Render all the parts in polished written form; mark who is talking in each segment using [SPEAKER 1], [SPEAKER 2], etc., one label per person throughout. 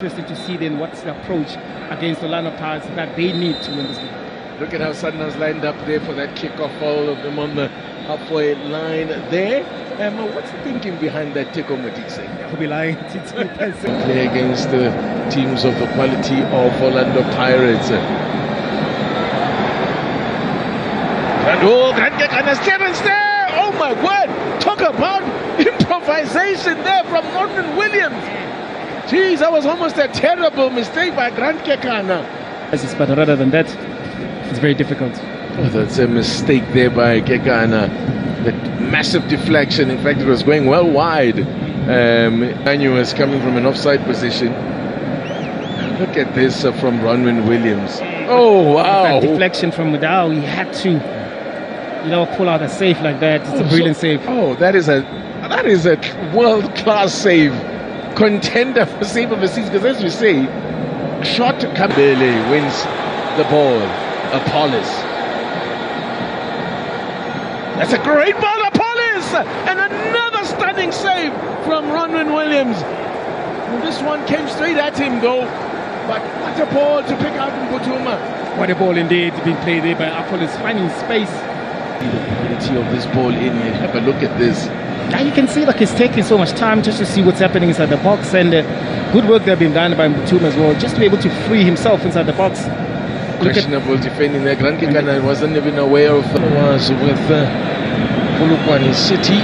[SPEAKER 1] Interesting to see then what's the approach against Orlando Pirates that they need to win this game.
[SPEAKER 2] Look at how Sundowns lined up there for that kickoff, all of them on the halfway line there. What's the thinking behind that tick on Matisse?
[SPEAKER 1] I'll be lying.
[SPEAKER 2] Play against the teams of the quality of Orlando Pirates. Clearance there! Oh my word! Talk about improvisation there from Norman Williams. Jeez, that was almost a terrible mistake by Grant Kekana.
[SPEAKER 1] But rather than that, it's very difficult.
[SPEAKER 2] Oh, that's a mistake there by Kekana. That massive deflection. In fact, it was going well wide. Manu was coming from an offside position. Look at this from Ronwin Williams. Oh, wow.
[SPEAKER 1] That deflection from Mudau, he had to, pull out a save like that. It's a brilliant save.
[SPEAKER 2] Oh, that is a world-class save. Contender for save of the season, because as you say, shot Kabele wins the ball. Apollos. That's a great ball, Apollos! And another stunning save from Ronwin Williams. And this one came straight at him though. But what a ball to pick out from Butuma.
[SPEAKER 1] What a ball indeed being played there by Apollos, finding space.
[SPEAKER 2] The quality of this ball in here. Have a look at this.
[SPEAKER 1] Now you can see he's taking so much time just to see what's happening inside the box, and good work there being done by Butuma as well, just to be able to free himself inside the box.
[SPEAKER 2] Questionable defending there. Grant Kekana wasn't even aware of what was with Polokwane City.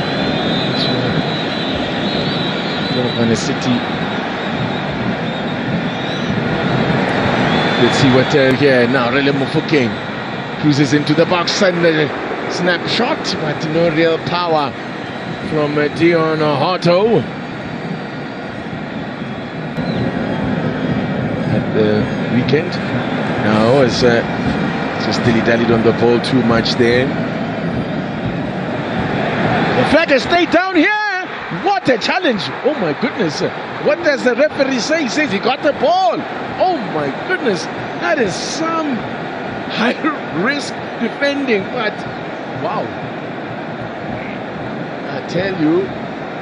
[SPEAKER 2] Polokwane City. Let's see what here now. Rele Mofokeng cruises into the box and snapshot, but no real power from Dion Horto. At the weekend. Now it's just dilly-dallied on the ball too much there. The flag has stayed down here. What a challenge. Oh my goodness. What does the referee say? He says he got the ball. Oh my goodness. That is some high-risk defending, but wow. I tell you,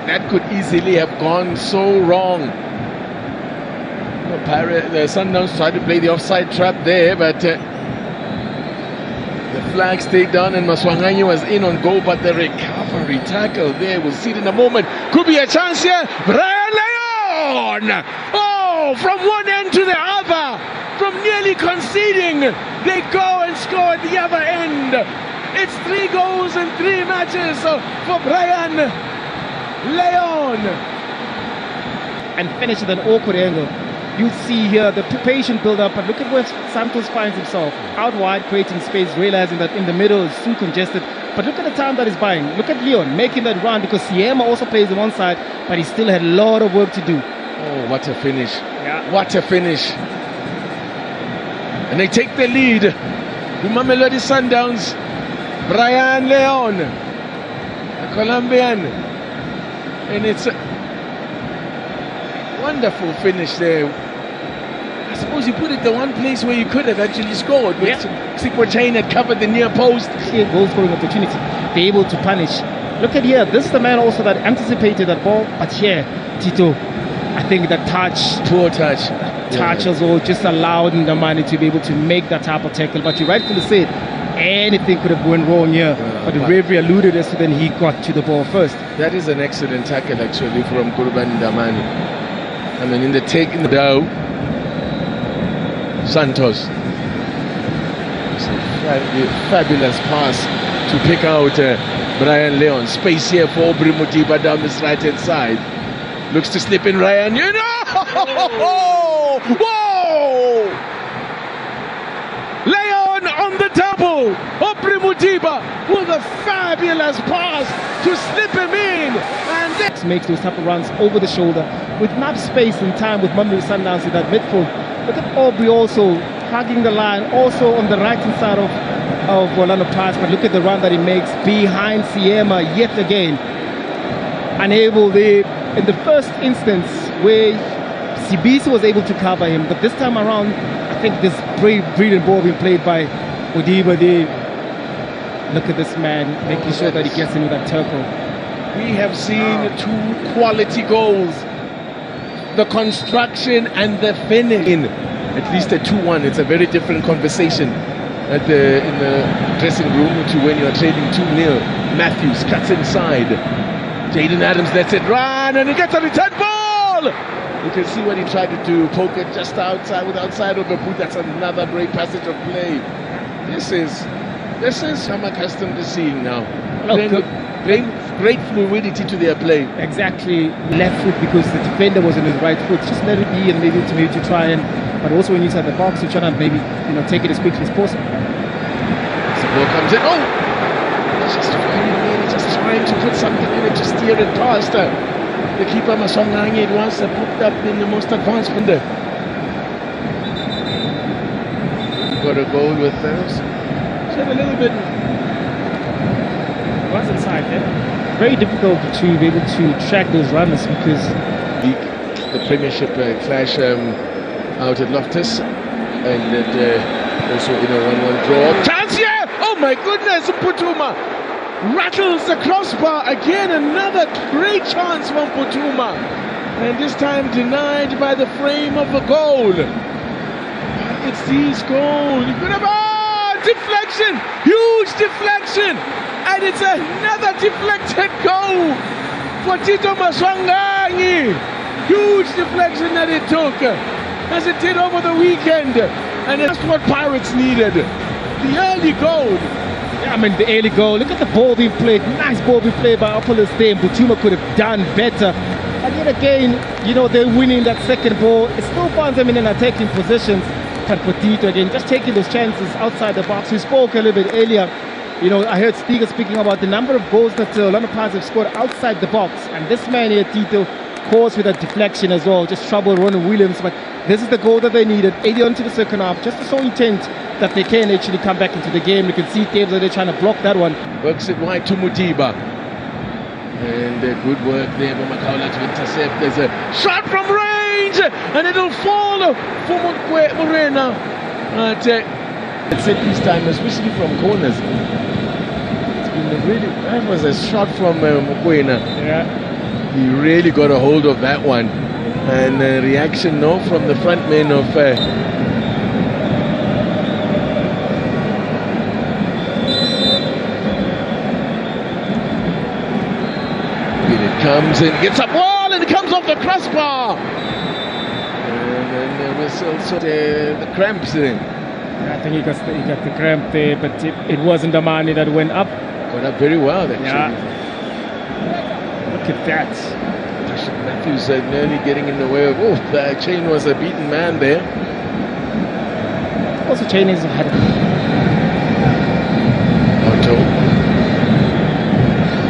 [SPEAKER 2] that could easily have gone so wrong. The Sundowns tried to play the offside trap there, but the flag stayed down and Maswanganyi was in on goal, but the recovery tackle there, we'll see it in a moment. Could be a chance here. Brian Leon! Oh, from one end to the other, from nearly conceding, they go and score at the other end. It's 3 goals in 3 matches for Brian Leon.
[SPEAKER 1] And finish at an awkward angle. You see here the patient build-up, but look at where Santos finds himself. Out wide, creating space, realizing that in the middle is too congested. But look at the time that he's buying. Look at Leon making that run, because Siema also plays on one side, but he still had a lot of work to do.
[SPEAKER 2] Oh, what a finish.
[SPEAKER 1] Yeah.
[SPEAKER 2] What a finish. And they take the lead. The Mamelodi Sundowns. Brian Leon, a Colombian. And it's a wonderful finish there. I suppose you put it the one place where you could have actually scored.
[SPEAKER 1] Yeah.
[SPEAKER 2] Sikwachain had covered the near post.
[SPEAKER 1] Here, goal scoring opportunity. Be able to punish. Look at here. This is the man also that anticipated that ball. But here, Tito, I think that touch.
[SPEAKER 2] Poor touch.
[SPEAKER 1] Touch as well just allowed Ndamani to be able to make that type of tackle. But you rightfully said, anything could have gone wrong here. But the referee alluded as to then he got to the ball first.
[SPEAKER 2] That is an excellent tackle actually from Kurban Ndamani. I mean, in the Dow, Santos. It's a fabulous pass to pick out Brian Leon. Space here for Aubrey Mutiba down this right-hand side. Looks to slip in Ryan. Whoa! Leon on the double. Aubrey Mutiba with a fabulous pass to slip him in. And
[SPEAKER 1] that makes those type of runs over the shoulder with enough space and time with Mamelodi Sundowns in that midfield. Look at Aubrey also hugging the line, also on the right hand side of Orlando Pirates. But look at the run that he makes behind Siema yet again. Unable there in the first instance where Sibisi was able to cover him, but this time around I think this brilliant ball being played by Odiba there. Look at this man making sure that he gets in with that tackle.
[SPEAKER 2] We have seen 2 quality goals the construction and the finish. In at least a 2-1, it's a very different conversation in the dressing room to when you're trading 2-0. Matthews cuts inside. Jaden Adams lets it run, and he gets a return ball. You can see what he tried to do, poke it just outside with outside of the boot. That's another great passage of play. This is I'm accustomed to seeing now. Playing great fluidity to their play.
[SPEAKER 1] Exactly, left foot because the defender was on his right foot. Just let it be, and maybe to try and. But also when you're inside the box, you're trying to maybe take it as quickly as possible.
[SPEAKER 2] The ball comes in. Oh, just trying to put something in it, just steer it past the keeper Maswanganyi. It was popped up in the most advanced window. Got a goal with those. So a little bit.
[SPEAKER 1] Runs inside there. Very difficult to be able to track those runners because
[SPEAKER 2] the Premiership clash out at Loftus, and also in a 1-1 draw. Chance here! Oh my goodness! Putuma rattles the crossbar again. Another great chance from Putuma, and this time denied by the frame of the goal. It's his goal. You could have deflection, huge deflection. And it's another deflected goal for Tito Maswanganyi. Huge deflection that it took, as it did over the weekend. And that's what Pirates needed. The early goal.
[SPEAKER 1] Yeah, I mean, the early goal. Look at the ball being played. Nice ball being played by Apollo Stay. And Butuma could have done better. And yet again, they're winning that second ball. It still finds them in an attacking positions. But for Tito, again, just taking those chances outside the box. We spoke a little bit earlier. I heard Stiga speaking about the number of goals that Orlando Pirates have scored outside the box. And this man here, Tito, caused with a deflection as well. Just troubled Ronald Williams. But this is the goal that they needed. 80 on to the second half. Just to show intent that they can actually come back into the game. You can see Taves that they're trying to block that one.
[SPEAKER 2] Works it wide to Mutiba. And good work there for Makaula to intercept. There's a shot from range. And it'll fall for Morena. It's set this time, especially from corners. That was a shot from Mokwena.
[SPEAKER 1] Yeah.
[SPEAKER 2] He really got a hold of that one. And reaction from the front men of it comes in, gets up wall, and it comes off the crossbar. And then there was also the cramps there.
[SPEAKER 1] I think he got the cramp there, but it wasn't the money that went up.
[SPEAKER 2] Got up very well, actually.
[SPEAKER 1] Yeah. Look at that.
[SPEAKER 2] Matthews nearly getting in the way of. Oh, the Chain was a beaten man there.
[SPEAKER 1] Also, Chain is had.
[SPEAKER 2] Otto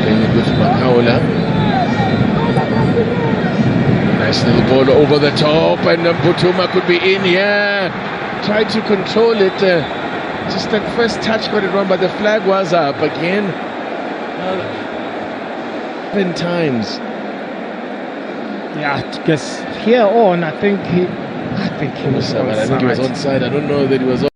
[SPEAKER 2] playing it with Makaula. Nice little ball over the top, and Putuma could be in here. Tried to control it. Just that first touch got it wrong, but the flag was up again. 10 times.
[SPEAKER 1] Yeah, because here on, I think he was
[SPEAKER 2] onside. I think he was onside. I don't know that he was